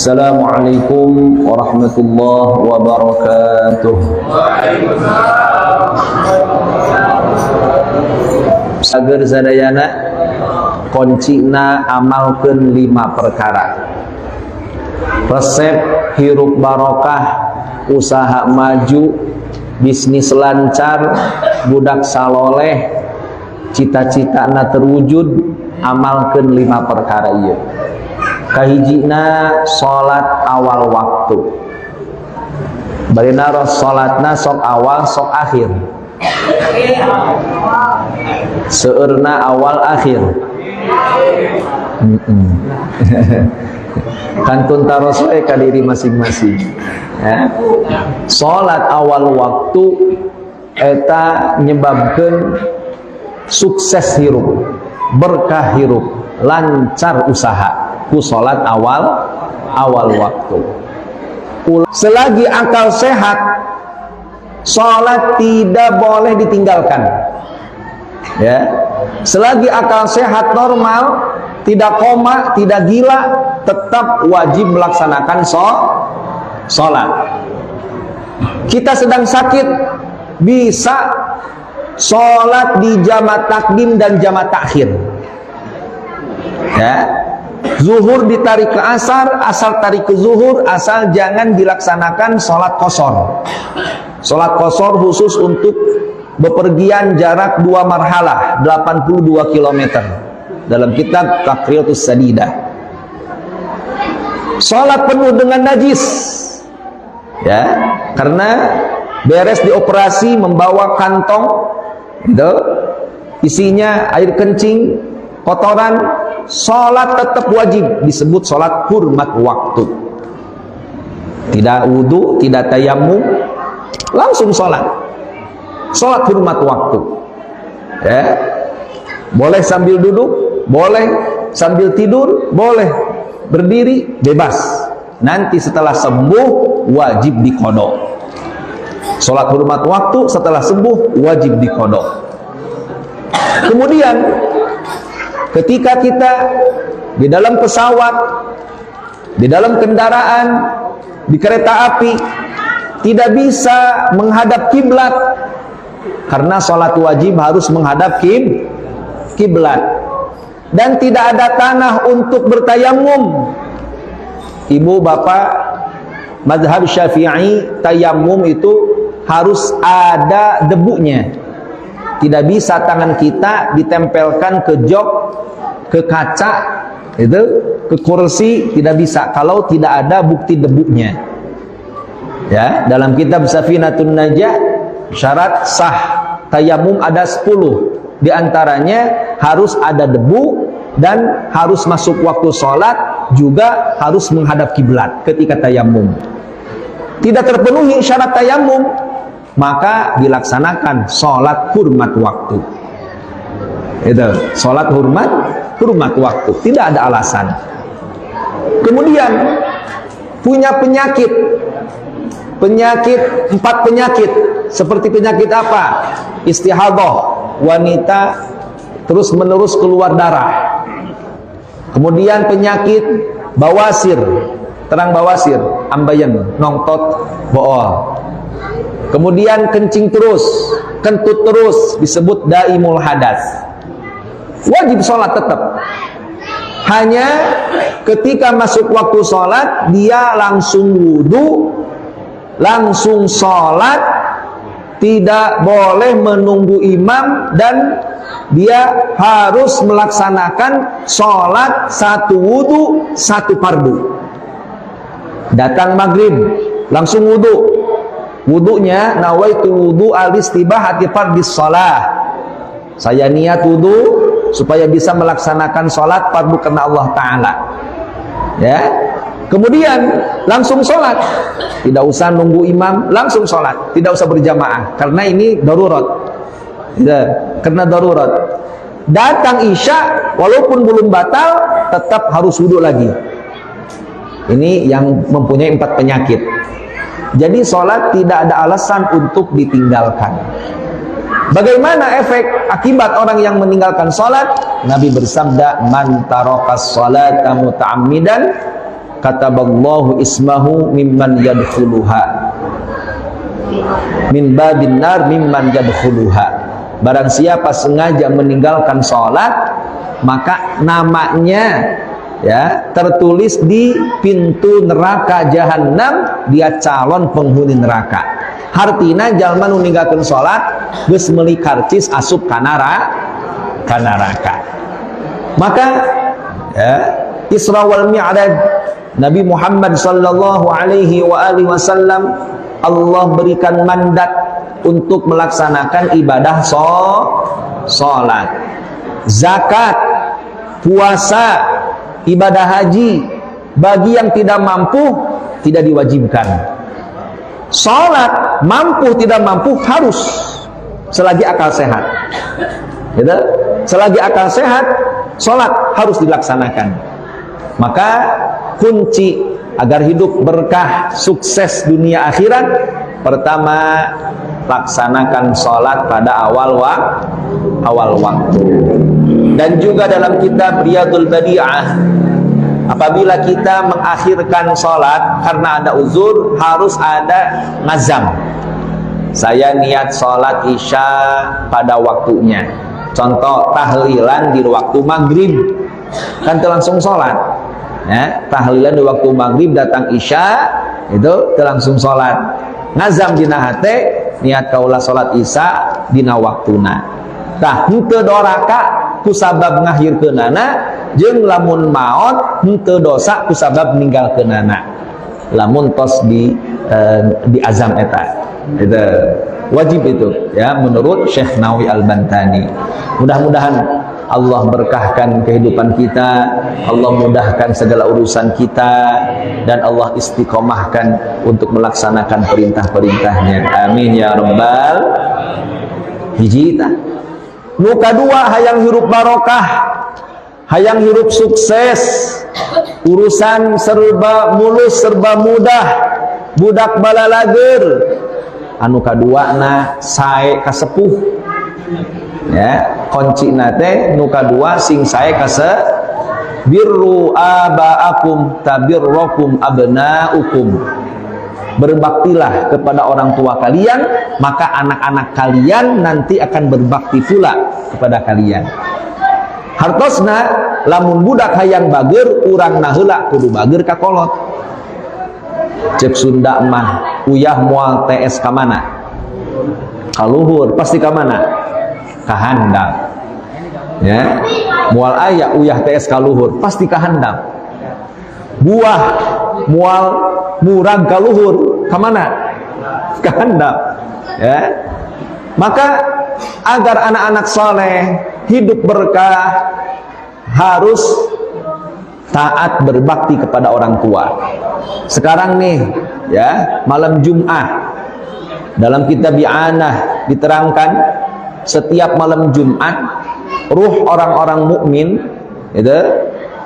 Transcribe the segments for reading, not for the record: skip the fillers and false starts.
Assalamualaikum warahmatullahi wabarakatuh. Sager sadayana koncina amalkeun 5 perkara. Resep hirup barokah, usaha maju, bisnis lancar, budak saloleh, cita-citana terwujud, amalkeun 5 perkara ieu. Kahijina salat awal waktu. Barina ros salatna sok awal sok akhir. Seueurna awal akhir. Kantun taros we ka diri masing-masing. Ya. Salat awal waktu eta nyebabkeun sukses hirup, berkah hirup, lancar usaha. Ku salat awal waktu. Selagi akal sehat, salat tidak boleh ditinggalkan. Ya. Selagi akal sehat normal, tidak koma, tidak gila, tetap wajib melaksanakan salat. Kita sedang sakit, bisa salat di jamaah takdim dan jamaah takhir. Ya. Zuhur ditarik ke asar, asar tarik ke zuhur, asal jangan dilaksanakan sholat qashar. Sholat qashar khusus untuk bepergian jarak 2 marhalah, 82 km. Dalam kitab Taqriyatus Sadidah. Sholat penuh dengan najis. Ya, karena beres dioperasi membawa kantong, gitu, isinya air kencing, kotoran. Salat tetap wajib, disebut salat hurmat waktu. Tidak wudu, tidak tayamum, langsung salat. Salat hurmat waktu. Ya. Boleh sambil duduk, boleh sambil tidur, boleh berdiri, bebas. Nanti setelah sembuh wajib diqodho. Salat hurmat waktu setelah sembuh wajib diqodho. Kemudian ketika kita di dalam pesawat, di dalam kendaraan, di kereta api, tidak bisa menghadap kiblat, karena sholat wajib harus menghadap kiblat, dan tidak ada tanah untuk bertayamum. Ibu bapak mazhab Syafi'i, tayamum itu harus ada debunya. Tidak bisa tangan kita ditempelkan ke jok, ke kaca, itu, ke kursi, tidak bisa kalau tidak ada bukti debunya. Ya, dalam kitab Safinatun Najah syarat sah tayamum ada 10. Di antaranya harus ada debu dan harus masuk waktu sholat, juga harus menghadap kiblat ketika tayamum. Tidak terpenuhi syarat tayamum, maka dilaksanakan sholat hurmat waktu. Itu sholat hurmat waktu, tidak ada alasan. Kemudian punya penyakit 4 penyakit. Seperti penyakit apa? Istihadah, wanita terus menerus keluar darah. Kemudian penyakit bawasir, terang bawasir, ambayan, nongtot, bool. Kemudian kencing terus, kentut terus, disebut daimul hadas. Wajib sholat tetap. Hanya ketika masuk waktu sholat, dia langsung wudu, langsung sholat, tidak boleh menunggu imam, dan dia harus melaksanakan sholat 1 wudu 1 fardu. Datang maghrib, langsung wudu. Wudunya nawaitu wudu al-istibahati fardhis shalah. Saya niat wudu supaya bisa melaksanakan salat fardu karena Allah taala. Ya. Kemudian langsung salat. Tidak usah nunggu imam, langsung salat. Tidak usah berjamaah karena ini darurat. Ya, karena darurat. Datang Isya walaupun belum batal tetap harus wudu lagi. Ini yang mempunyai 4 penyakit. Jadi sholat tidak ada alasan untuk ditinggalkan. Bagaimana efek akibat orang yang meninggalkan sholat? Nabi bersabda, man tarakas sholata muta'ammidan kataballahu ismahu mimman yadkhuluha min babin nar mimman yadkhuluha. Barang siapa sengaja meninggalkan sholat, maka namanya ya tertulis di pintu neraka jahanam, dia calon penghuni neraka. Hartina jalma nu ninggalkeun sholat geus meuli karcis asup ka neraka. Maka ya, Isra wal Mi'raj Nabi Muhammad sallallahu alaihi wasallam Allah berikan mandat untuk melaksanakan ibadah sholat, zakat, puasa, ibadah haji. Bagi yang tidak mampu tidak diwajibkan. Sholat mampu tidak mampu harus selagi akal sehat. Gitu? Selagi akal sehat, sholat harus dilaksanakan. Maka kunci agar hidup berkah, sukses dunia akhirat, pertama laksanakan sholat pada awal waktu. Dan juga dalam kitab Riyadul Badi'ah, apabila kita mengakhirkan sholat karena ada uzur, harus ada ngazam. Saya niat sholat isya pada waktunya. Contoh tahlilan di waktu maghrib, kan itu langsung sholat ya. Tahlilan di waktu maghrib datang isya, itu langsung sholat. Ngazam dina hate niat kaula sholat isya dina waktuna. Tah henteu doraka kusabab ngahirkeunana, jeung lamun maot henteu dosa kusabab ninggalkeunana. Lamun tos di azam eta. Itu wajib itu ya menurut Syekh Nawawi Al-Bantani. Mudah-mudahan Allah berkahkan kehidupan kita, Allah mudahkan segala urusan kita, dan Allah istiqomahkan untuk melaksanakan perintah-perintahnya. Amin ya rabbal hijita. Nu kadua hayang hirup barokah, hayang hirup sukses, urusan serba mulus serba mudah, budak balalager. Anu kadua na sae kasepuh ya, kunci nate nu kadua sing sae kase birru abaakum tabirrukum abnaukum. Berbaktilah kepada orang tua kalian, maka anak-anak kalian nanti akan berbakti pula kepada kalian. Hartosna lamun budak hayang bager, urang naheula kudu bager ka kolot. Cek Sunda mah uyah moal TS ka mana? Ka luhur, pasti ka mana? Ka handap. Ya. Moal aya uyah TS ka luhur, pasti ka handap. Buah moal murag ka luhur, ka mana? Ka handap. Ya. Maka agar anak-anak soleh hidup berkah harus taat berbakti kepada orang tua. Sekarang nih ya, malam Jumat dalam kitab I'anah diterangkan setiap malam Jumat ruh orang-orang mukmin itu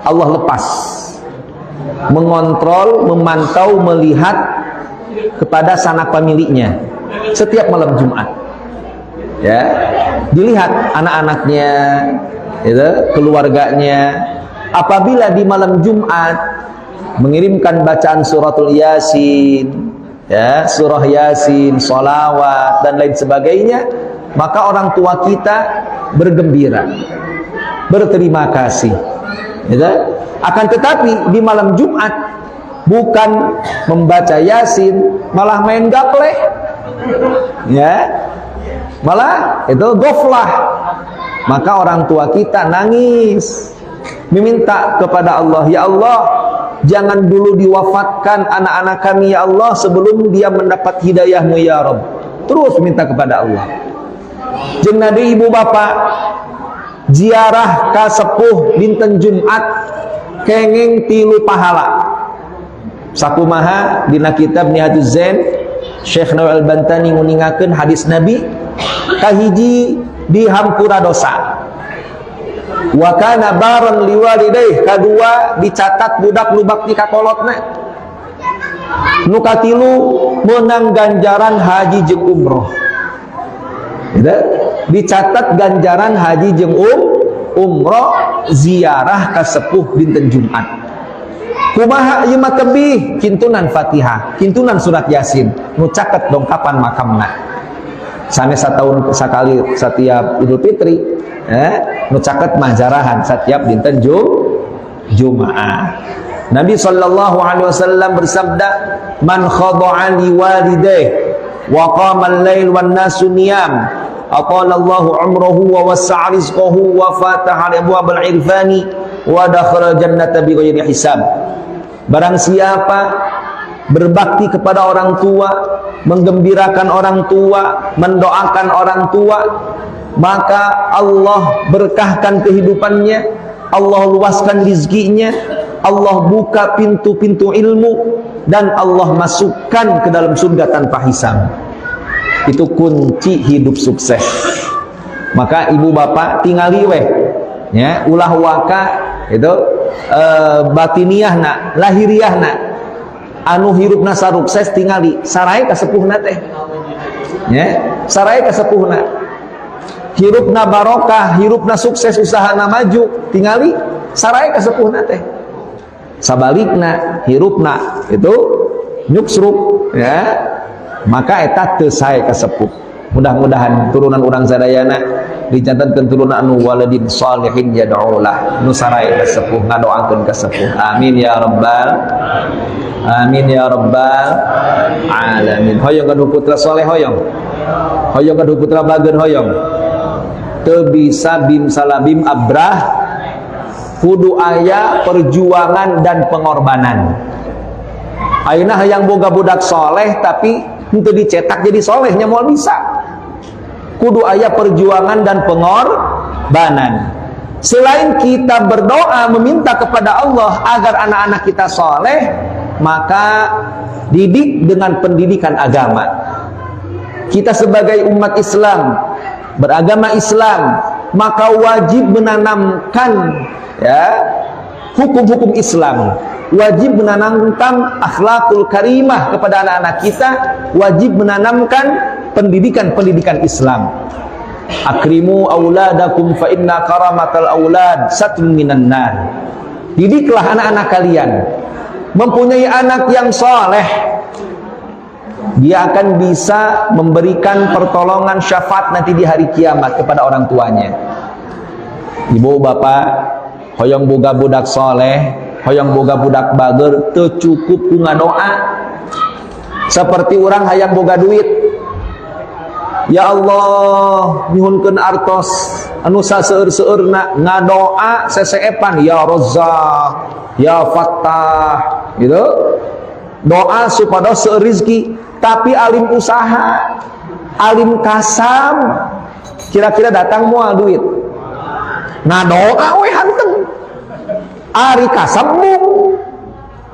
Allah lepas mengontrol, memantau, melihat kepada sanak pemiliknya setiap malam Jumat. Ya, dilihat anak-anaknya, itu keluarganya. Apabila di malam Jumat mengirimkan bacaan suratul Yasin, ya, surah Yasin, sholawat dan lain sebagainya, maka orang tua kita bergembira, berterima kasih. Ya. Akan tetapi di malam Jumat bukan membaca Yasin, malah main gaple, ya, malah itu goflah. Maka orang tua kita nangis, meminta kepada Allah, ya Allah, jangan dulu diwafatkan anak-anak kami ya Allah sebelum dia mendapat hidayahmu ya Rabb. Terus minta kepada Allah. Jeung nadi ibu bapak ziarah ka sepuh dinten Jumat kenging 3 pahala. Sakumaha dina kitab Nihatuz Zain Syekh Nawawi Al-Bantani nguningakeun hadis Nabi kahiji dihampura dosa. Wa kana baran liwalidayh, kadua dicatat budak nu bakti ka kolotna. Nu katilu meunang ganjaran haji jeung umroh. Dicatat ganjaran haji jeung umroh ziarah ka sepuh dinten Jumat. kumaha ieu mah tebih kintunan Fatihah, kintunan surat Yasin, nu caket dongkapan makamna. Sanes setahun sekali setiap Idul Fitri, nu caket mah jarahan setiap dinten Jumaah. Nabi sallallahu alaihi wasallam bersabda, "Man khada'a li walidayhi wa qama al-lail wan nasu niyam, aqala Allahu umrahu wa wasa'a rizqahu wa fataha abwaabal irfani wa dakhala jannata bighairi hisab." Barang siapa berbakti kepada orang tua, menggembirakan orang tua, mendoakan orang tua, maka Allah berkahkan kehidupannya, Allah luaskan rizkinya, Allah buka pintu-pintu ilmu, dan Allah masukkan ke dalam surga tanpa hisab. Itu kunci hidup sukses. Maka ibu bapak tingali weh ya, ulah waka itu batiniyahna, lahiriahna anu hirupna sarukses tingali sarai ka sepuhna teh ya, sarai ka sepuhna hirupna barokah, hirupna sukses, usahana maju, tingali sarai ka sepuhna teh. Sabalikna hirupna itu nyuksruk ya, maka eta teu sae ka sepuh. Mudah-mudahan turunan urang sadayana dicatatkeun turunan anu waladin shalihin yad'ulah, nu sarai ka sepuh, ngadoakeun ka sepuh. Amin ya rabbal amin ya rabbal alamin. Hoyong kadu putra soleh hoyong. Hoyong kadu putra bageun hoyong. Teu bisa bim salabim abrah, kudu aya perjuangan dan pengorbanan. Ayeuna hayang boga budak soleh tapi henteu dicetak jadi solehnya moal bisa. Kudu aya perjuangan dan pengorbanan. Selain kita berdoa meminta kepada Allah agar anak-anak kita soleh, maka didik dengan pendidikan agama. Kita sebagai umat Islam, beragama Islam, maka wajib menanamkan ya hukum-hukum Islam, wajib menanamkan akhlakul karimah kepada anak-anak kita, wajib menanamkan pendidikan-pendidikan Islam. Akrimu auladakum fa inna karamatal aulad satrun minan nar. Didiklah anak-anak kalian. Mempunyai anak yang soleh, dia akan bisa memberikan pertolongan syafaat nanti di hari kiamat kepada orang tuanya. Ibu bapak hoyong boga budak soleh, hoyong boga budak bager, teu cukup ku ngadoa. Seperti orang hayang boga duit, ya Allah nyuhunkeun artos anu saseur-seurna, ngadoa seseepan ya Razzaq ya Fattah gitu, doa supados seueur rezeki. Tapi alim usaha, alim kasam, kira-kira datang moal duit, ngadoa we hanteng. Ari kasam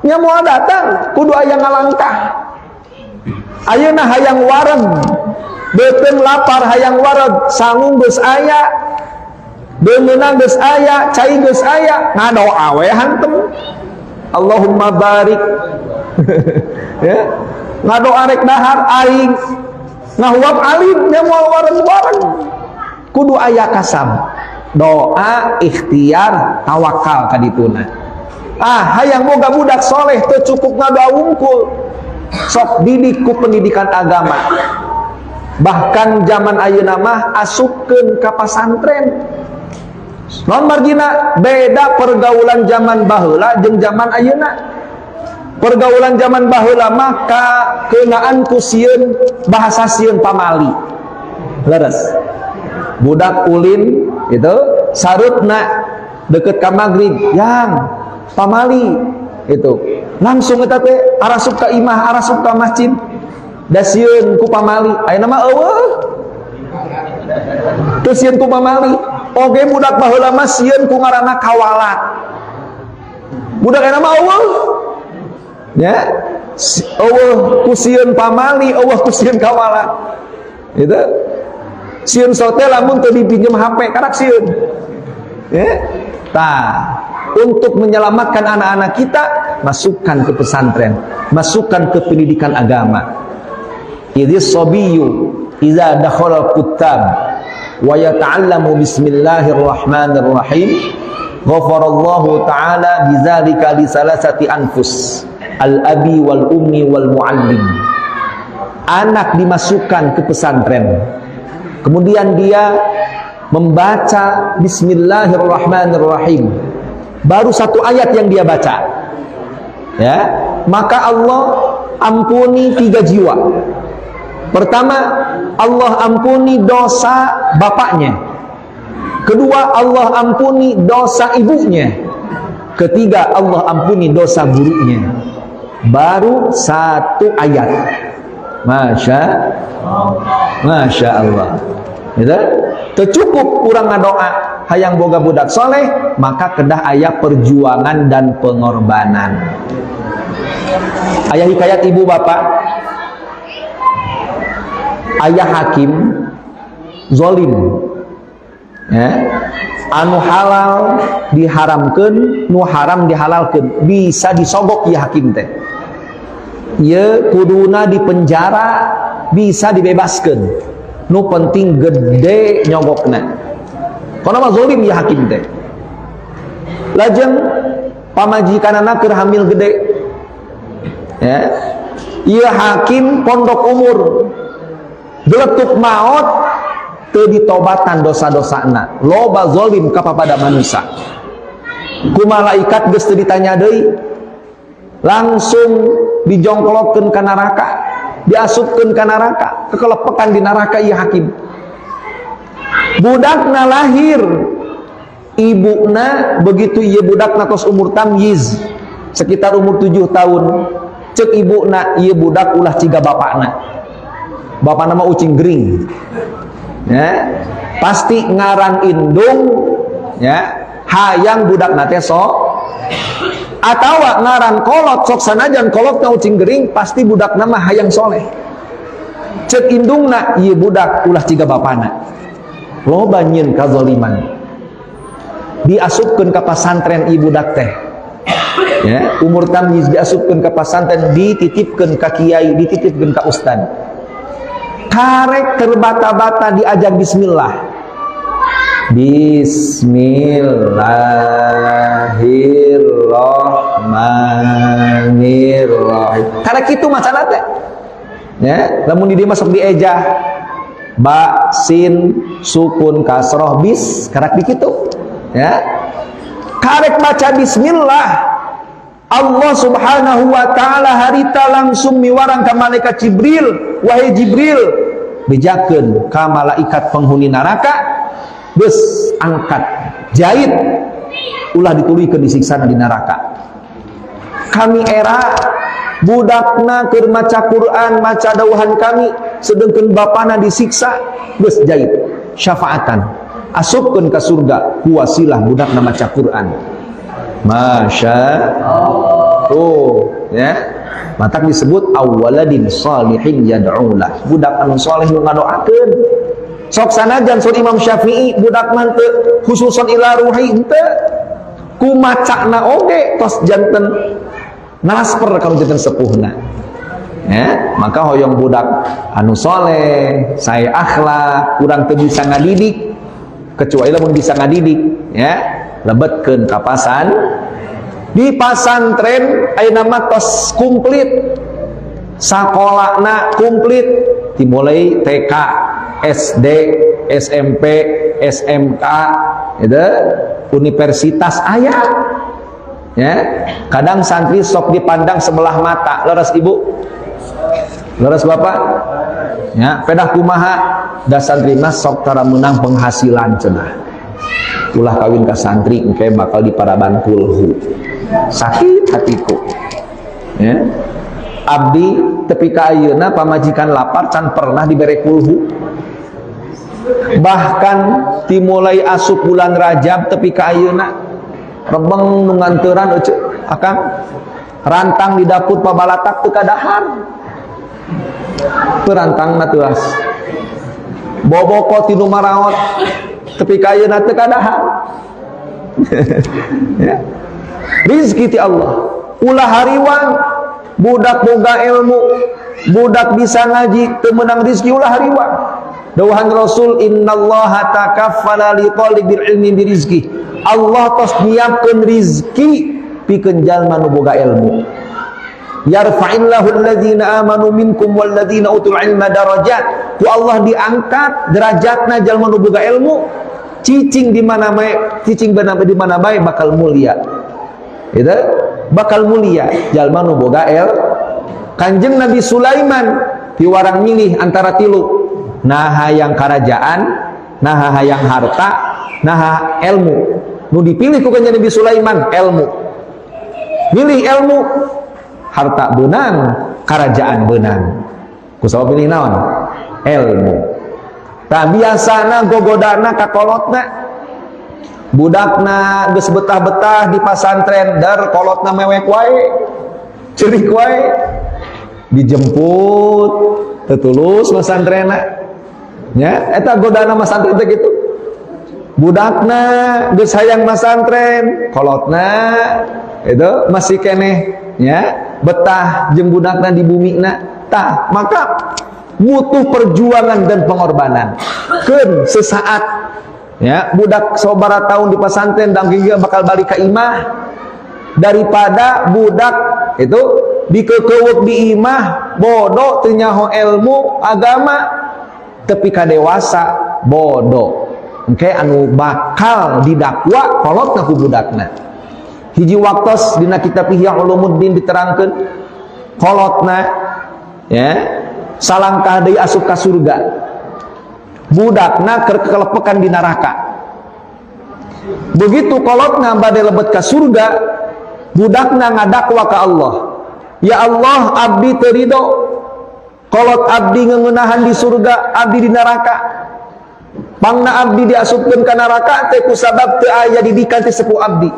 nya moal datang, kudu aya ngalangkah. Ayeuna hayang wareg, beuteung lapar hayang wareg, sangung geus aya, beungeunang geus aya, cai geus aya, ngadoa we hantem. Allahumma barik. Ya, ngadoa rek dahar aing ngahuap alim nya moal wareg-wareg, kudu aya kasam, doa, ikhtiar, tawakal kadituna. Hayang boga budak soleh teu cukup ngadoa wungkul, sok didik ku pendidikan agama. Bahkan zaman ayeuna mah asupkeun ka pasantren. Non margina beda pergaulan zaman baheula jeung zaman ayeuna. Pergaulan zaman baheula mah keunaan ku sieun bahasa sieun pamali. Leres. Budak ulin itu sarutna deket ka magrib, yang pamali itu. Langsung eta teh arasup ka imah, arasup ka masjid. Da sieun ku pamali, ayeuna mah eueuh. Teu sieun ku pamali. Oge budak baheula mah sieun ku ngaranna kawalat. Budak ayeuna mah eueuh. Ya. Eueuh ku sieun pamali, eueuh ku sieun kawalat. Itu. Sieun sote lamun teu dipinjem HP karak sieun. Ya. Tah, untuk menyelamatkan anak-anak kita, masukkan ke pesantren, masukkan ke pendidikan agama. Idhis sabiyyu idza dakhala al-kuttab wa yata'allamu bismillahirrahmanirrahim Ghafarallahu ta'ala bidzalika li salasati anfus, al-abi wal ummi wal muallim. Anak dimasukkan ke pesantren, kemudian dia membaca Bismillahirrahmanirrahim, baru satu ayat yang dia baca, ya, maka Allah ampuni 3 jiwa. Pertama, Allah ampuni dosa bapaknya. Kedua, Allah ampuni dosa ibunya. Ketiga, Allah ampuni dosa gurunya. Baru satu ayat. Masya Allah. Gitu? Tercukup kurang ngadoa hayang boga budak soleh, maka kedah ayat perjuangan dan pengorbanan. Ayah hikayat ibu bapak, ayah hakim zolim, ya, anu halal diharamkan, nu haram dihalalkan, bisa disogok ya hakim teh. Ya kuduna di penjara, bisa dibebaskan, nu penting gede nyogokna. Karena mah zolim ya hakim teh. Lajeng pamajikanana keur hamil gede, ya, ieu hakim pondok umur, geletuk maot teu ditobatan dosa-dosana, loba zolim ka papada manusia. Ku malaikat geus teu ditanya deui, langsung dijongklokkeun ka neraka, diasupkeun ka neraka, kekelepekan di neraka ieu hakim. Budakna lahir, ibuna begitu ieu budakna tos umur tamyiz, sekitar umur 7 tahun, cek ibuna ieu budak ulah ciga bapakna. Bapakna mah ucing gering, ya, pasti ngaran indung, ya, hayang budak nate sok, atau ngaran kolot sok sanajan kolotna ucing gering, pasti budak nama hayang soleh. Cek indungna ieu budak ulah ciga bapana. Loba nyeun kazaliman, diasupkeun ka pasantren ieu budak teh, ya, umur tamyiz diasupkeun ka pasantren, dititipkeun ka kiai, dititipkeun ka ustad. Karek terbata-bata diajak bismillah, Bismillahirrahmanirrahim. Karek kitu macana teh, ya, lamun di dieu masuk diejah ba sin sukun kasroh bis, karek dikitu, ya. Karek baca bismillah, Allah subhanahu wa ta'ala harita langsung miwarang ka malaikat Jibril, wahai Jibril, bejakeun ka malaikat penghuni neraka, geus angkat jahit, ulah dituluykeun disiksa di neraka. Kami era budakna keur maca Quran, maca dawuhan kami, sedengkeun bapana disiksa, geus jahit syafaatan, asupkeun ka surga ku wasilah budakna maca Quran. Masya Allah. Tuh, ya, matak disebut awaladin salihin yad'ulah, budak anu saleh nu ngadoakeun. Sok sanajan sun Imam Syafi'i budak man teu khususon ila ruhi henteu, ku macana oge tos janten nasper ka janten sepuhna, ya. Maka hoyong budak anu saleh, sae akhlak, urang teu bisa ngadidik, kecuali lamun bisa ngadidik, ya, lebetkeun ka pasan. Di pasantren ayeuna mah tos komplit, sakolana komplit, dimulai TK, SD, SMP, SMK, gitu, universitas aya, ya. Kadang santri sok dipandang sebelah mata, leres ibu, leres bapak, ya, pedah kumaha, da santri mah sok tara meunang penghasilan cenah, ulah kawin ka santri engke bakal diparaban kulhu, sakit hatiku, ya. Abdi tepi ka ayeuna pamajikan lapar can pernah dibere kulhu. Bahkan dimulai asup bulan Rajab tepi ka ayeuna rebeng nu nganteuran euceuk akang rantang di dapur pabalatak teu kadahar. Perantangna teu as. Boboko tinu maraot tepi ka ayeuna teu kadahar. Ya. Rizki ti Allah. Ulah hariwang budak boga ilmu, budak bisa ngaji, teu meunang rizki ulah hariwang. Dawuhan Rasul, innallaha takaffala li talibil ilmi birizki Allah tos nyiapkeun rizki pikeun jalma nu boga ilmu. Yarfa'illahu alladhina amanu minkum walladhina utul ilma darajat. Ku Allah diangkat derajatna jalma nu boga ilmu. Cicing di mana bae, cicing di mana bae bakal mulia. Itu bakal mulia jalma nu boga Kanjeng Nabi Sulaiman piwarang milih antara tilu. Nah hayang kerajaan, nah hayang harta, nah ilmu. Nu dipilih ku Kanjeng Nabi Sulaiman ilmu. Milih ilmu, harta beunang, kerajaan beunang. Kusaha pilih naon? Ilmu. Tah biasana gogodana ka kolotna. Budakna geus betah-betah di pasantren, dar kolotna mewek wae. Ceurik wae. Dijemput tetulus masantrenna. Nya, eta godana masantren teh kitu. Budakna geus hayang masantren, kolotna itu masih keneh nya betah jeung budakna di bumina. Tah, maka butuh perjuangan dan pengorbanan. Keun sesaat ya budak sabaraha tahun di pesantren dan gigi bakal balik ke imah daripada budak itu dikekeuweuk di imah bodoh teu nyaho ilmu agama tepi ka dewasa bodoh engke anu bakal didakwa kolotna ku budakna. Hiji waktos dina kitab Ihya Ulumuddin diterangkeun kolotna ya salangkah deui asup ka surga. Budakna keur kelepekan di neraka. Begitu kolotna bade lebet ka surga, budakna ngadakwa ka Allah. Ya Allah, abdi teu ridho. Kolot abdi ngeunahan di surga, abdi di neraka. Pangna abdi diasupkeun ka neraka teh kusabab teu aya didikan ti sepuh abdi.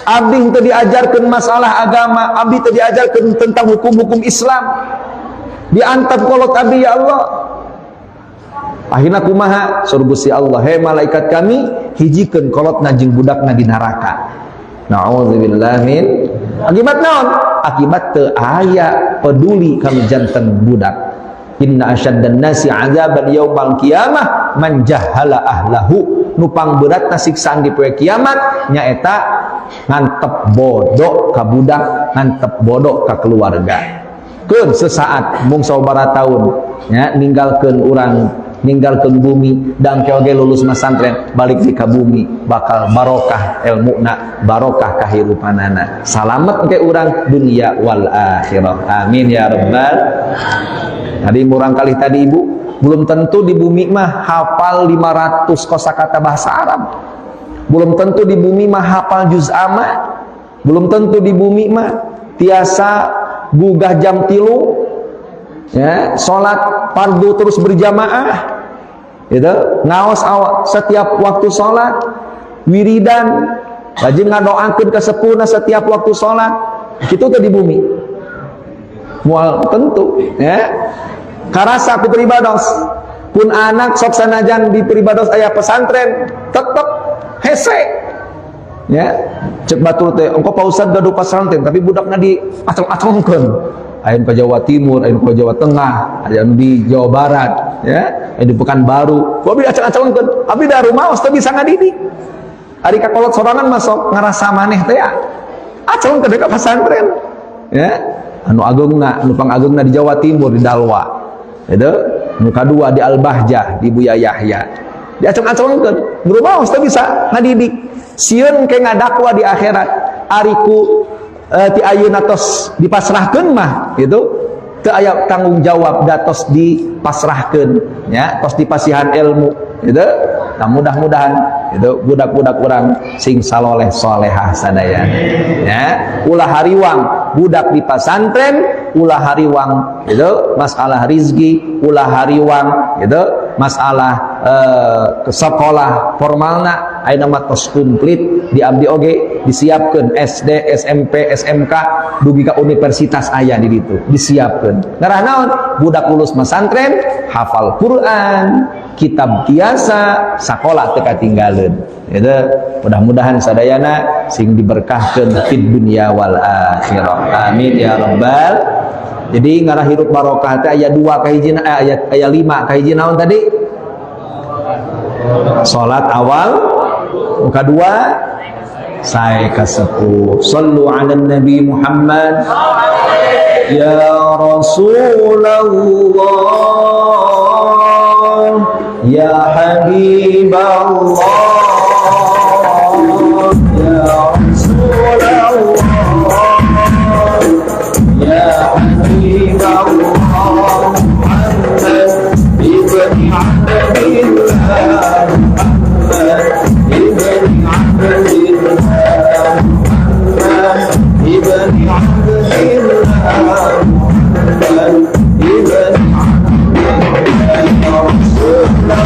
Abdi teu diajarkeun masalah agama, abdi teu diajarkeun tentang hukum-hukum Islam. Diantap kolot abdi ya Allah. Akhirna kumaha? Suruh Gusti Allah, "Hei malaikat kami, hijikeun kolotna jeung budakna di neraka." Nauzubillah min. Akibat naon? Akibat teu aya peduli kami janten budak. Inna asyaddan nasi 'adzaban yaumal qiyamah man jahala ahlahu. Nupang beratna siksaan di poe kiamat nyaeta ngantep bodoh ka budak, ngantep bodoh ka keluarga. Keun sesaat mung sabaraha taun nya ninggalkeun urang, ninggalkeun bumi dan keoge lulus masantren balik di ka bumi bakal barokah ilmuna, barokah kahirupanana. Salamet ke urang dunia wal akhirah. Amin ya rabbal. Tadi murang kali tadi ibu belum tentu di bumi mah hafal 500 kosakata bahasa Arab. Belum tentu di bumi mah hafal juz amma. Belum tentu di bumi mah tiasa gugah jam 3 ya, salat fardu terus berjamaah. Itu ngaos setiap waktu salat, wiridan, rajin ngadoakeun ka sepuhna setiap waktu salat. Kitu teh di bumi. Moal tentu ya. Karasa ku peribados. Pun anak sok sanajan di peribados aya pesantren, tetep hese. Ya, cek batur teh engko Pak Ustad gaduh pesantren tapi budakna di acong-acongkeun. Ayeuna ka Jawa Timur, ayeuna ka Jawa Tengah, ayeuna di Jawa Barat, ya, di Pekanbaru. Ku abi acong-acongkeun, abi da rumaos teu bisa ngadidik. Ari ka kolot sorangan masuk ngarasa maneh teh ya. Acongkeun ka pesantren. Ya, anu agungna, anu pangagungna di Jawa Timur di Dalwa. Itu anu kadua di Al-Bahjah di Buya Yahya. Di acong-acongkeun, rumaos teu bisa ngadidik. Sieun ke ngadakwa di akhirat. Ariku ti ayeuna tos dipasrahkeun mah gitu. Teu aya tanggung jawab datos dipasrahkeun nya, tos dipasihan ilmu gitu. Nah mudah-mudahan itu budak-budak urang sing saloleh solehah sadaya ya. Ulah hariwang budak di pesantren, ulah hariwang itu masalah rizki, ulah hariwang itu masalah ke sekolah formalna ayeuna mah tos komplit di abdi oge disiapkeun SD, SMP, SMK dugi ka universitas aya di ditu disiapkeun. Ngarah naon? Budak lulus pesantren hafal Quran, kitab biasa, sakola teu katinggalieun. Itu mudah-mudahan sadayana sing diberkahkeun fid dunya wal akhirah. Amin ya rabbal. Jadi ngarah hirup barokah teh aya 2 ka hijina aya 5 ka hiji naon tadi? Salat awal Kedua, saya kasepuh. Sallu ala Nabi Muhammad. Ya Rasulullah, ya Habiballah, ya Rasulullah, ya Habiballah, Muhammad ibn Abdillah, Muhammad ibn Abdillah, Muhammad ibn Abdillah, Muhammad ibn Abdillah, ya Rasulullah.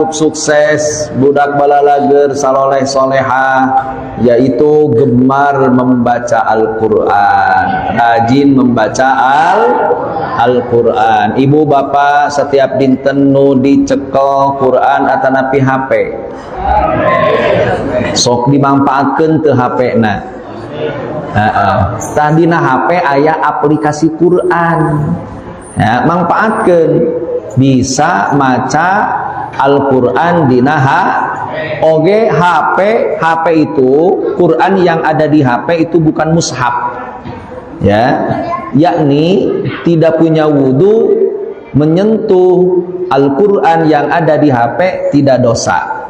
Sukses budak balalager saloleh solehah, yaitu gemar membaca Al-Quran, rajin membaca Al-Quran. Ibu bapak setiap dinten nu dicekel Quran atanapi HP, sok dimanfaatkan ke HP na. Tadina HP aya aplikasi Quran, ya, manfaatkan, bisa maca Al-Quran dina oge HP itu Quran yang ada di HP itu bukan mushaf, ya, yakni tidak punya wudu menyentuh Al-Quran yang ada di HP tidak dosa.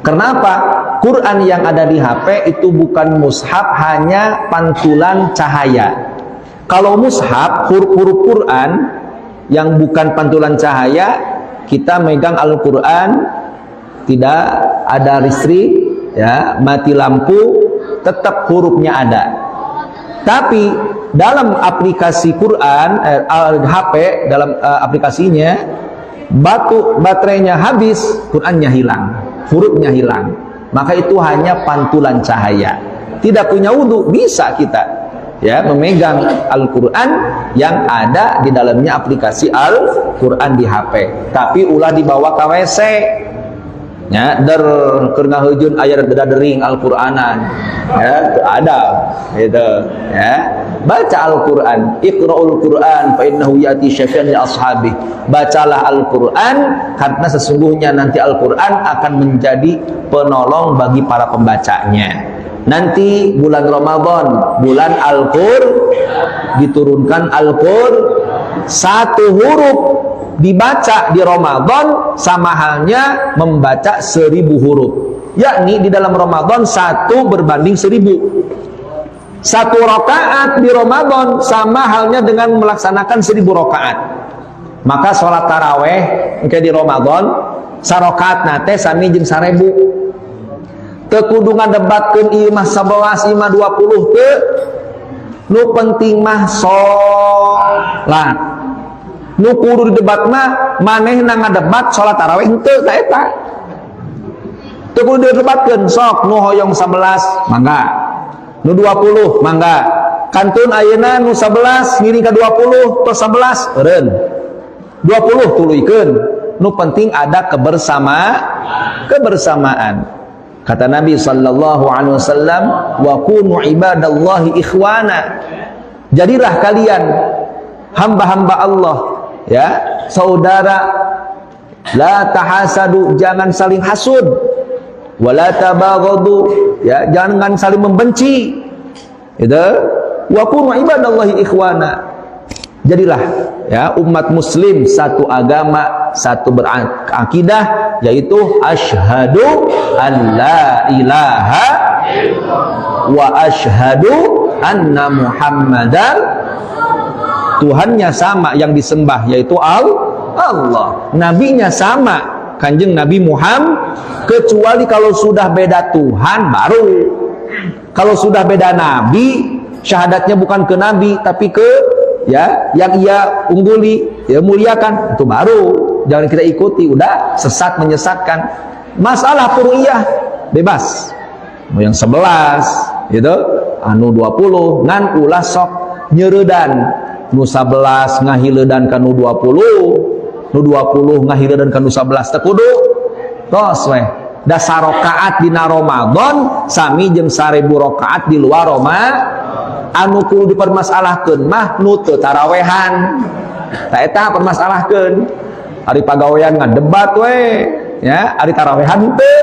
Kenapa? Quran yang ada di HP itu bukan mushaf, hanya pantulan cahaya. Kalau mushaf, huruf-huruf Quran yang bukan pantulan cahaya, kita megang Al-Quran tidak ada listrik, ya, mati lampu, tetap hurufnya ada. Tapi dalam aplikasi Quran, HP, dalam aplikasinya, baterainya habis, Qurannya hilang, hurufnya hilang. Maka itu hanya pantulan cahaya. Tidak punya wudu, bisa kita, ya, memegang Al-Quran yang ada di dalamnya aplikasi Al-Quran di HP. Tapi ulah dibawa ke WC, ya, karena hujun ayat dering Al-Quranan, ya, ada gitu, ya. Baca Al-Quran, Iqra'ul Quran fa innahu ya'ti syafi'an li ashabi. Bacalah Al-Quran karena sesungguhnya nanti Al-Quran akan menjadi penolong bagi para pembacanya. Nanti bulan Ramadan, bulan Al-Qur'an, diturunkan Al-Qur'an, satu huruf dibaca di Ramadan sama halnya membaca 1000 huruf. Yakni di dalam Ramadan 1 berbanding 1000. Satu rakaat di Ramadan sama halnya dengan melaksanakan 1000 rakaat. Maka sholat taraweh di Ramadan sarokat nate sami jeung 1000. Tekudu ngadebatkeun ieu mah 11 ieu mah 20 teu. Nu penting mah salat. Nu kudu didebat mah manehna ngadebat salat tarawih henteu ta eta. Teu kudu didebatkeun, sok nu hoyong 11 mangga. Nu 20 mangga. Kantun ayeuna nu 11 ngiring ka 20 tos 11 eureun. 20 tuluykeun. Nu penting ada kebersamaan. Kata Nabi sallallahu alaihi wasallam, wa kunu ibadallahi ikhwana. Jadilah kalian hamba-hamba Allah ya, saudara, la tahasadu, jangan saling hasud, wala tabaghadu, ya, jangan saling membenci. Itu wa kunu ibadallahi ikhwana. Jadilah, ya, umat muslim satu agama, satu berakidah, yaitu asyhadu an la ilaha wa asyhadu anna Muhammadan, Tuhannya sama yang disembah yaitu Allah, nabinya sama Kanjeng Nabi Muhammad, kecuali kalau sudah beda Tuhan baru. Kalau sudah beda nabi, syahadatnya bukan ke nabi tapi ke, ya, yang ia ungguli, ya, muliakan, itu baru jangan kita ikuti, udah sesat menyesatkan. Masalah furu'iyah bebas, mau yang 11 gitu, anu 20 ngan ulah sok nyeuredan, nu 11 ngahiledan ka nu 20, nu 20 ngahiledan ka nu 11 teu kudu tos weh. Da sarokaat dina Ramadan sami jeung 1000 rakaat di luar Ramadan. Anu kudu dipermasalahkeun mah nu teu tarawehan. Tah eta permasalahkeun. Ari pagawean ngadebat we, ya, ari tarawehan teu.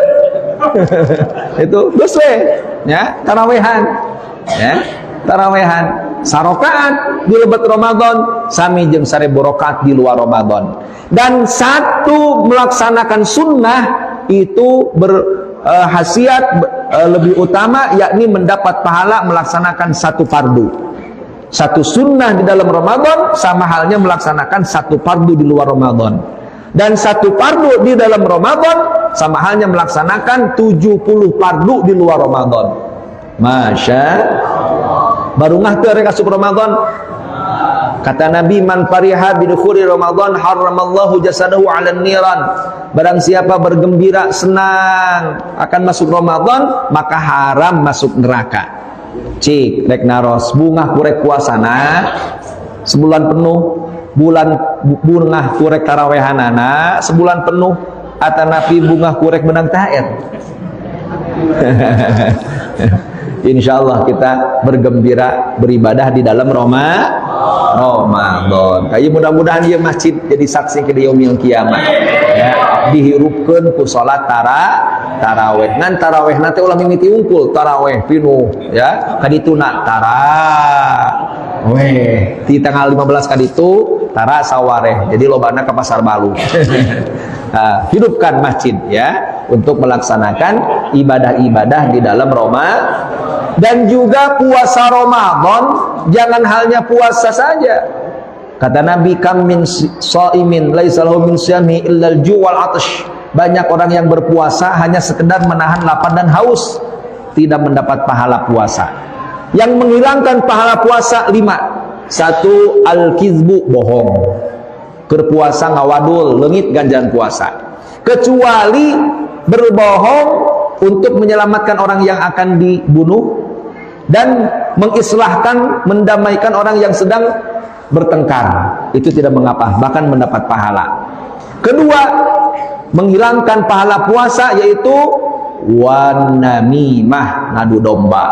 Itu geus we, ya, tarawehan. Ya, tarawehan. Sarokaat di lebat Ramadan sami jeung 1000 rakaat di luar Ramadan. Dan satu melaksanakan sunnah itu berhasiat lebih utama, yakni mendapat pahala melaksanakan satu fardu. Satu sunnah di dalam Ramadan sama halnya melaksanakan satu fardu di luar Ramadan. Dan satu fardu di dalam Ramadan sama halnya melaksanakan 70 fardu di luar Ramadan. Masya Allah. Baru ngah teu rek asup Ramadan. Kata Nabi, man fariha bidukhuri Ramadan haramallahu jasadahu 'alan niran. Barang siapa bergembira senang akan masuk Ramadan, maka haram masuk neraka. Cik rek naros bungah kurek puasana sebulan penuh, bungah kurek tarawehanana sebulan penuh, atanapi bungah kurek benang tair. Insyaallah kita bergembira beribadah di dalam Ramadan. Kayak mudah-mudahan ieu masjid jadi saksi ke yaumil kiamat. Ya, dihirupkeun ku salat tarawih. Ngan tarawih nanti ulah mimiti unggul tarawih pinuh, ya. Kadituna tarawih. Di tanggal 15 kaditu tara sawareh. Jadi lobana ke pasar balu. Nah, hidupkan masjid, ya, untuk melaksanakan ibadah-ibadah di dalam Ramadan. Dan juga puasa Ramadan jangan halnya puasa saja. Kata Nabi, kam min shaimin laisa lahu min siyami illa al-ju' wal 'atash. Banyak orang yang berpuasa hanya sekedar menahan lapar dan haus, tidak mendapat pahala puasa. Yang menghilangkan pahala puasa 5. 1, al-kizbu, bohong. Berpuasa ngawadul, leungit ganjaran puasa. Kecuali berbohong untuk menyelamatkan orang yang akan dibunuh dan mengislahkan, mendamaikan orang yang sedang bertengkar, itu tidak mengapa, bahkan mendapat pahala. Kedua, menghilangkan pahala puasa yaitu wanamimah, ngadu domba,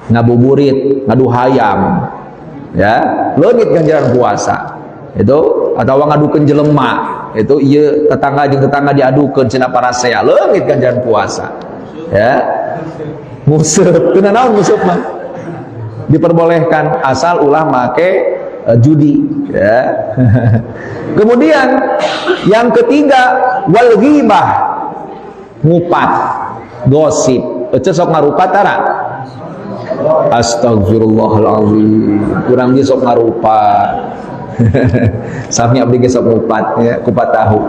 ngabuburit, ngadu hayam, ya, leungit ganjaran puasa. Itu atau ngadukeun jelema, itu ieu tetangga jeung tetangga diadukeun cenah parasea, leungit ganjaran puasa. Ya. Museup, teu naon museup mah. Diperbolehkan asal ulah make judi, ya. Kemudian yang ketiga, wal ghibah, ngupat, gosip. Ece sok ngarupat tara? Astagfirullahalazim. Kurang ge sok ngarupat. Sami abdi ge sok ngupat, ya, kupat tahu.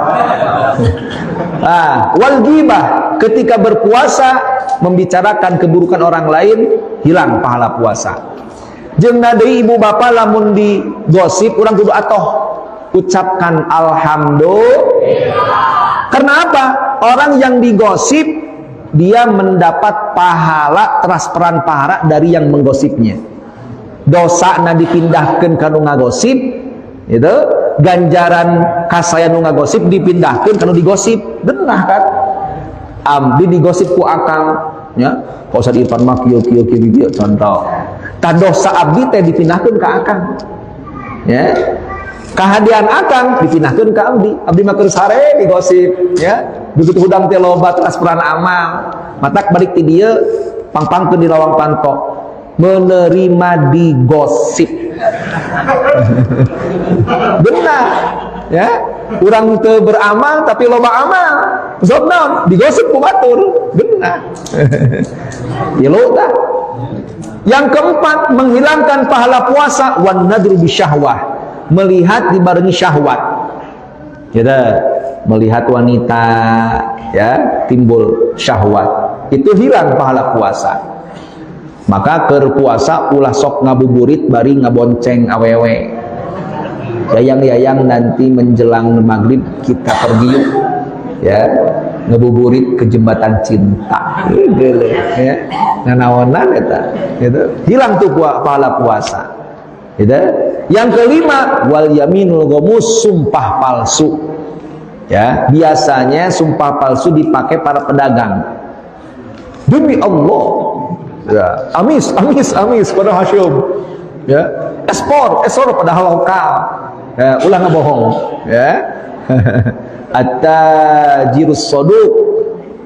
Wal ghibah, ketika berpuasa membicarakan keburukan orang lain, hilang pahala puasa. Jeung deui ibu bapa lamun digosip urang kudu atoh ucapkan alhamdulillah. Karena apa? Orang yang digosip dia mendapat pahala transferan pahala dari yang menggosipnya. Dosana dipindahkeun ka nu ngagosip, itu ganjaran kasaya nu ngagosip dipindahkeun ka nu digosip. Beunah kan? Abdi digosip ku akang, ya. Kau usah Irfan mah kieu contoh. Tah dosa abdi teh dipindahkeun ka akang. Ya. Kahadian akang dipindahkeun ka abdi. Abdi mah keur sare digosip ya. Begitu hudang teh loba transferan amal. Matak balik ti dieu pangpangkeun di lawang pantok. Menerima digosip. Benar ya. Urang teu beramal tapi loba amal. Sebab naon? Digosip ku batur. Benar. Ya lo tah. Yang keempat, menghilangkan pahala puasa wan nadru bisyahwah. Melihat dibarengi syahwat. Kita melihat wanita ya, timbul syahwat. Itu hilang pahala puasa. Maka keur puasa ulah sok ngabuburit bari ngabonceng awewe. Yayang-yayang nanti menjelang maghrib kita pergi yuk. Ya, ngebuburit ke jembatan cinta. Ya. Nanaonan eta. Gitu. Hilang tuh pahala puasa. Gitu. Yang kelima, wal yaminul ghamus, sumpah palsu. Ya, biasanya sumpah palsu dipakai para pedagang. Demi Allah. Ya, amis pada Hashim. Ya, ekspor padahal lokal. Ya, ulah ngebohong. Ya. At-tajirus shadiq,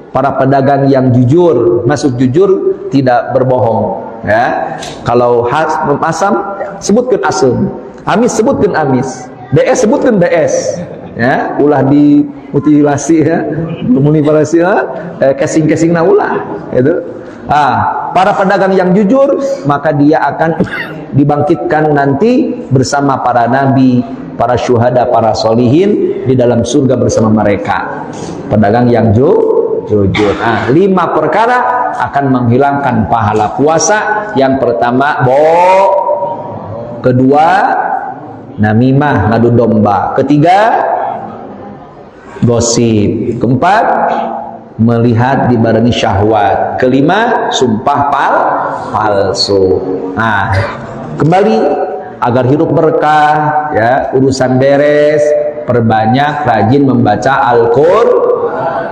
para pedagang yang jujur, masuk jujur, tidak berbohong. Ya, kalau asam sebutkan asam, amis sebutkan amis, DS sebutkan DS. Ya, ulah dimutilasi ya, manipulasi ya, casing-casingna ulah itu. Para pedagang yang jujur, maka dia akan dibangkitkan nanti bersama para nabi, para syuhada, para solihin di dalam surga bersama mereka. Pedagang yang jujur. 5 perkara akan menghilangkan pahala puasa. Yang pertama, kedua, namimah, ngadu domba. Ketiga, gosip. Keempat, melihat dibarengi syahwat. Kelima, sumpah palsu. Kembali agar hidup berkah, ya, urusan beres, perbanyak rajin membaca Al-Qur'an.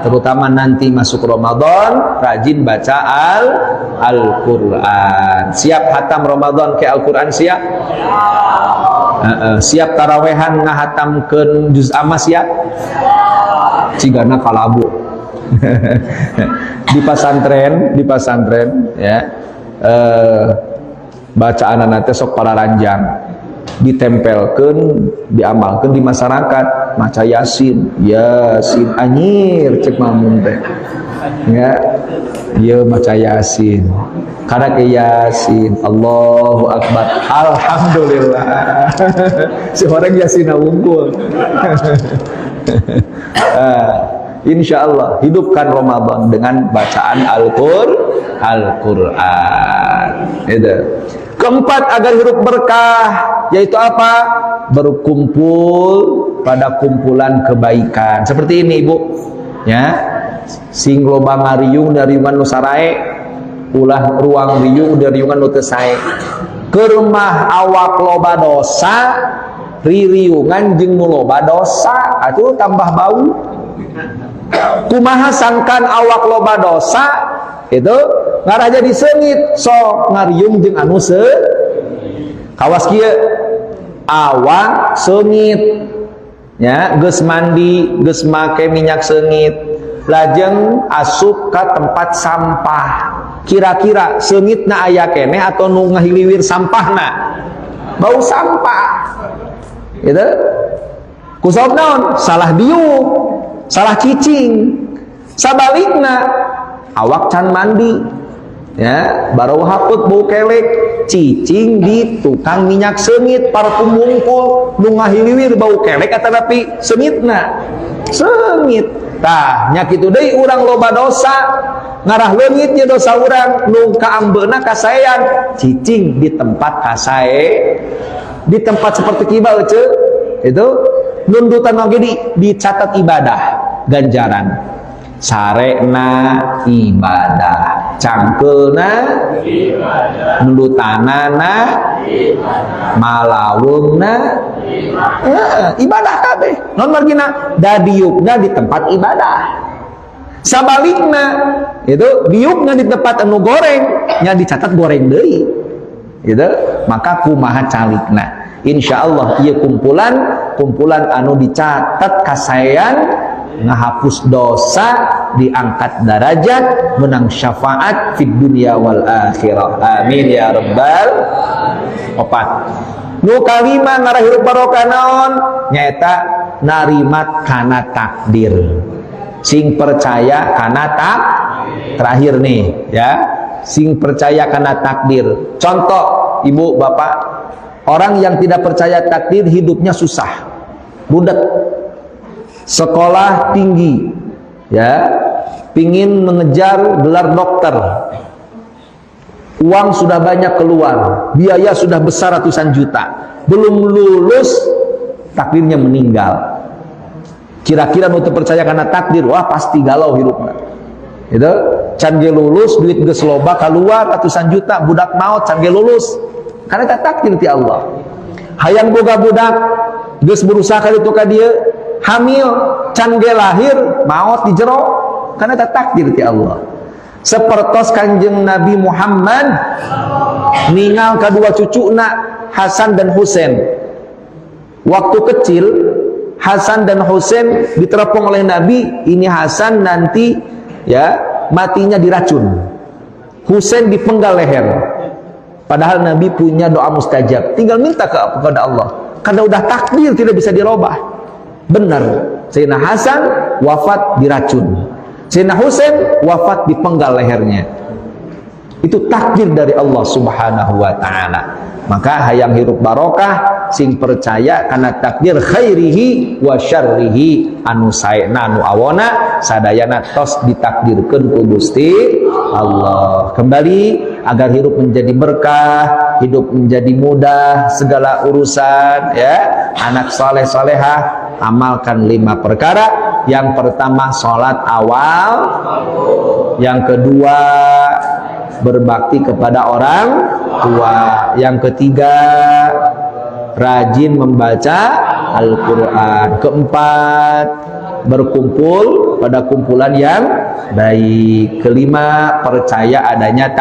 Terutama nanti masuk Ramadan, rajin baca Al-Quran. Siap hatam Ramadan ke Al-Quran siap? Siap tarawehan ngahatamkeun juz amma siap? Cigana kalabu. Di pesantren ya. Bacaan anak teh sok para ranjang. Ditempelkeun, diamalkeun di masyarakat, maca Yasin anyir cek mamun teh. Ya, ieu maca Yasin. Karena ke Yasin, Allahu Akbar, alhamdulillah. Si orang Yasin unggul. Insya Allah hidupkan Ramadan dengan bacaan Al-Quran. Itu. Keempat, agar hidup berkah, yaitu apa? Berkumpul pada kumpulan kebaikan. Seperti ini, Ibu. Ya, sing loba ngariung dari nu sarae, ulah ruang riung dari riungan nu teu sae. Kermah awak loba dosa, ririungan jeung nu loba dosa, atuh tambah bau. Kumaha sangkan awak loba dosa, itu ngarah jadi seungit, sok ngariung jeung anu kawas kieu awak seungit ya, geus mandi geus make minyak seungit lajeng asup ka tempat sampah, kira-kira seungitna aya keneh atau nu ngahiliwir sampahna? Bau sampah gitu. Kusabab naon? Salah diuk, salah cicing. Sabalikna awak can mandi ya, baru haput bau kelek, cicing di tukang minyak seungit parfum mungkul nu ngahiliwir bau kelek atanapi seungitna seungit. Tah nya kitu deui urang loba dosa, ngarah leungit nya dosa urang nu kaambeuna kasaean, cicing di tempat kasae, di tempat seperti kiba euceu itu nundutan oge dicatat ibadah ganjaran. Sarena ibadah, cangkeuna ibadah, nundutanana ibadah, malaweungna ibadah kabeh. Non margina dadiukna di tempat ibadah. Sabalikna itu diukna di tempat anu goreng, nya dicatat goreng deui. Gitu. Maka kumaha calikna. insyaallah ieu kumpulan anu dicatat kasayan ngahapus dosa, diangkat derajat, menang syafaat fid dunya wal akhirah. Amin ya rabbal opat. Nu kalima ngarah hirup barokah naon? Nyaeta narimat kana takdir. Sing percaya kana terakhir nih ya. Sing percaya kana takdir. Contoh ibu bapak, orang yang tidak percaya takdir hidupnya susah, budak. Sekolah tinggi ya, pingin mengejar gelar dokter, uang sudah banyak keluar, biaya sudah besar ratusan juta, belum lulus takdirnya meninggal. Kira-kira mau percaya karena takdir, wah pasti galau hidupnya itu. Can ge lulus, duit geus loba keluar ratusan juta, budak maut can ge lulus karena tak takdir ti Allah. Hayang boga budak geus berusaha kali itu ka dieu, hamil can ge lahir maut di jero karena tak takdir ti Allah. Sapertos Kanjeng Nabi Muhammad ningal kadua cucuna Hasan dan Husain. Waktu kecil Hasan dan Husain diterapung oleh Nabi, ini Hasan nanti ya matinya diracun, Husain dipenggal leher. Padahal Nabi punya doa mustajab, tinggal minta kepada Allah karena udah takdir tidak bisa dirubah. Benar, Sayyidina Hasan wafat diracun, Sayyidina Husain wafat dipenggal lehernya. Itu takdir dari Allah Subhanahu wa ta'ala. Maka hayang hirup barokah sing percaya karena takdir khairihi wa syarrihi, anu saena anu awona sadayana tos ditakdirkeun ku Gusti Allah. Kembali agar hidup menjadi berkah, hidup menjadi mudah segala urusan ya. Anak saleh salehah amalkan 5 perkara. Yang pertama salat awal, yang kedua berbakti kepada orang tua, yang ketiga rajin membaca Al-Quran, keempat berkumpul pada kumpulan yang baik, kelima percaya adanya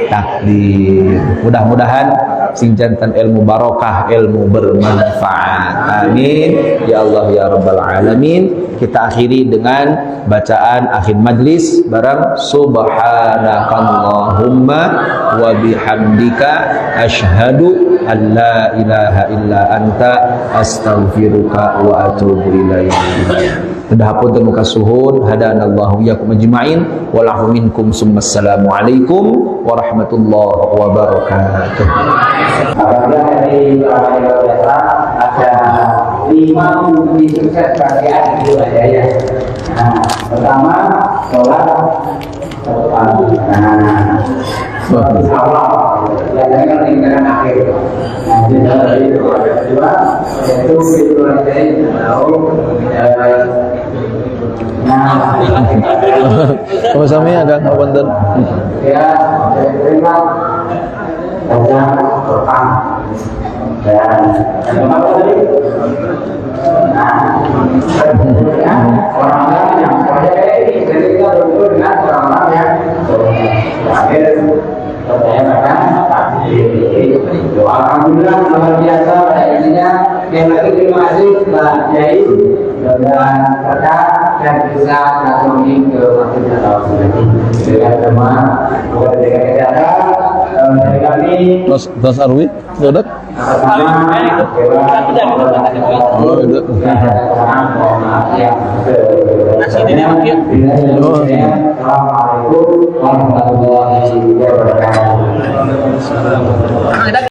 takdir. Mudah-mudahan sing jantan ilmu barokah, ilmu bermanfaat. Amin ya Allah ya rabbal alamin. Kita akhiri dengan bacaan akhir majlis barang subhanakallahumma wa bihamdika asyhadu an la ilaha illa anta astaghfiruka wa atubu ilaik. Tadahapun muka suhun hadanallahu yakum ajma'in wa lahu minkum summassalamu alaikum warahmatullahi wabarakatuh. Apabila dari biasa ada 5 bukti sukses bagian itu aja ya. Nah, pertama sholat awal, biasanya kan tinggalkan akhir. Nah, dari itu ada kedua yaitu visualisasi tahu. Apa samanya ada kawan Ya, terima baca Quran dan apa tadi? Orang-orang yang percaya ini ketika berkumpul dengan orang-orang yang terakhir percaya bahkan doa alhamdulillah luar biasa pada intinya. Yang lagi terima kasih Pak Kiai dan berkah dan bisa datang ke masjid al-Fatihah dengan teman buat jaga kesehatan dari kami. Mas Arwi, Dodak. Assalamualaikum warahmatullahi wabarakatuh.